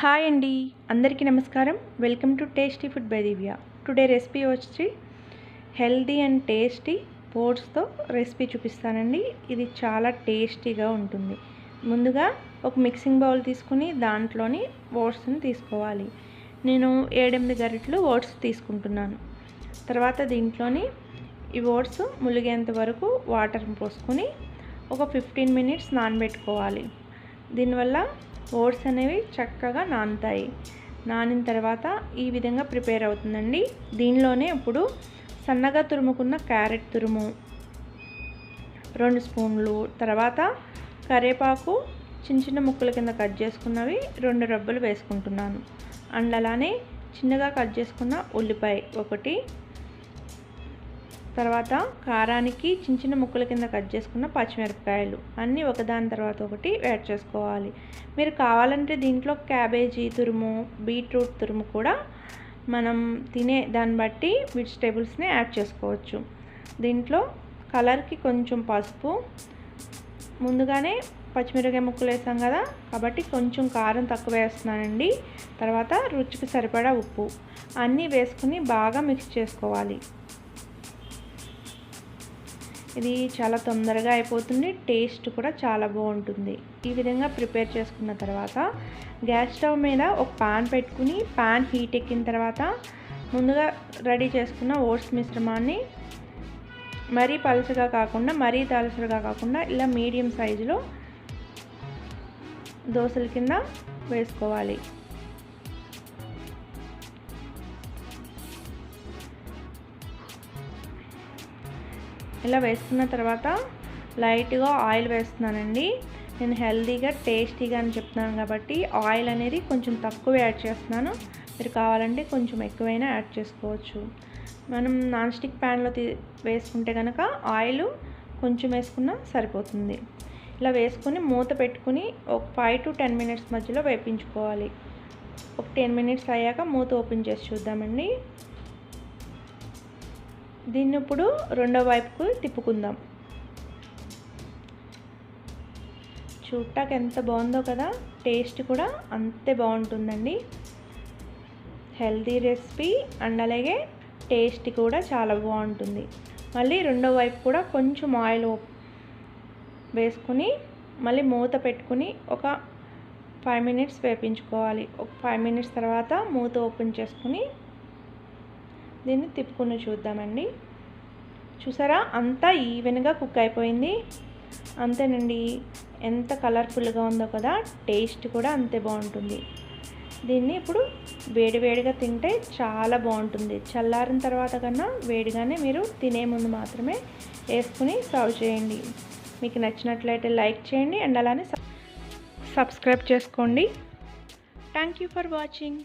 Hi అండి, అందరికీ నమస్కారం. Welcome to tasty food by Divya. Today recipe వచ్చి హెల్దీ అండ్ టేస్టీ ఓట్స్తో రెసిపీ చూపిస్తానండి. ఇది చాలా టేస్టీగా ఉంటుంది. ముందుగా ఒక మిక్సింగ్ బౌల్ తీసుకుని దాంట్లోని ఓట్స్ని తీసుకోవాలి. నేను 7-8 గరిటెలు ఓట్స్ తీసుకుంటున్నాను. తర్వాత దీంట్లోని ఈ ఓట్స్ ములిగేంత వరకు వాటర్ పోసుకొని ఒక 15 మినిట్స్ నానబెట్టుకోవాలి. దీనివల్ల ఓట్స్ అనేవి చక్కగా నానుతాయి. నానిన తర్వాత ఈ విధంగా ప్రిపేర్ అవుతుందండి. దీనిలోనే ఇప్పుడు సన్నగా తురుముకున్న క్యారెట్ తురుము 2 స్పూన్లు, తర్వాత కరివేపాకు చిన్న చిన్న ముక్కల కింద కట్ చేసుకున్నవి 2 రెబ్బలు వేసుకుంటున్నాను. అండ్ అలానే చిన్నగా కట్ చేసుకున్న ఉల్లిపాయ 1, తర్వాత కారానికి చిన్న చిన్న ముక్కల కింద కట్ చేసుకున్న పచ్చిమిరపకాయలు అన్నీ ఒకదాని తర్వాత ఒకటి యాడ్ చేసుకోవాలి. మీరు కావాలంటే దీంట్లో క్యాబేజీ తురుము, బీట్రూట్ తురుము కూడా మనం తినే దాన్ని బట్టి వెజిటేబుల్స్ని యాడ్ చేసుకోవచ్చు. దీంట్లో కలర్కి కొంచెం పసుపు, ముందుగానే పచ్చిమిరపకాయ ముక్కలు వేసాం కదా కాబట్టి కొంచెం కారం తక్కువ వేస్తున్నానండి. తర్వాత రుచికి సరిపడా ఉప్పు అన్నీ వేసుకుని బాగా మిక్స్ చేసుకోవాలి. ఇది చాలా తొందరగా అయిపోతుంది, టేస్ట్ కూడా చాలా బాగుంటుంది. ఈ విధంగా ప్రిపేర్ చేసుకున్న తర్వాత గ్యాస్ స్టవ్ మీద ఒక పాన్ పెట్టుకుని పాన్ హీట్ ఎక్కిన తర్వాత ముందుగా రెడీ చేసుకున్న ఓట్స్ మిశ్రమాన్ని మరీ పలుచగా కాకుండా మరీ దళసరిగా కాకుండా ఇలా మీడియం సైజులో దోసల కింద వేసుకోవాలి. ఇలా వేసుకున్న తర్వాత లైట్గా ఆయిల్ వేస్తున్నానండి. నేను హెల్తీగా టేస్టీగా అని చెప్తున్నాను కాబట్టి ఆయిల్ అనేది కొంచెం తక్కువ యాడ్ చేస్తున్నాను. మీరు కావాలంటే కొంచెం ఎక్కువైనా యాడ్ చేసుకోవచ్చు. మనం నాన్ స్టిక్ ప్యాన్లో వేసుకుంటే కనుక ఆయిల్ కొంచెం వేసుకున్నా సరిపోతుంది. ఇలా వేసుకొని మూత పెట్టుకుని ఒక 5 to 10 మినిట్స్ మధ్యలో వేపించుకోవాలి. ఒక 10 మినిట్స్ అయ్యాక మూత ఓపెన్ చేసి చూద్దామండి. దీన్ని ఇప్పుడు రెండో వైపుకు తిప్పుకుందాం. చూడటానికి ఎంత బాగుందో కదా, టేస్ట్ కూడా అంతే బాగుంటుందండి. హెల్తీ రెసిపీ అండ్ అలాగే టేస్ట్ కూడా చాలా బాగుంటుంది. మళ్ళీ రెండో వైపు కూడా కొంచెం ఆయిల్ వేసుకుని మళ్ళీ మూత పెట్టుకుని ఒక 5 మినిట్స్ వేపించుకోవాలి. ఒక 5 మినిట్స్ తర్వాత మూత ఓపెన్ చేసుకుని దీన్ని తిప్పుకుని చూద్దామండి. చూసారా, అంతా ఈవెన్గా కుక్ అయిపోయింది. అంతేనండి, ఎంత కలర్ఫుల్గా ఉందో కదా, టేస్ట్ కూడా అంతే బాగుంటుంది. దీన్ని ఇప్పుడు వేడివేడిగా తింటే చాలా బాగుంటుంది. చల్లారిన తర్వాత కన్నా వేడిగానే మీరు తినే ముందు మాత్రమే వేసుకుని సర్వ్ చేయండి. మీకు నచ్చినట్లయితే లైక్ చేయండి అండ్ అలానే సబ్స్క్రైబ్ చేసుకోండి. Thank you for watching.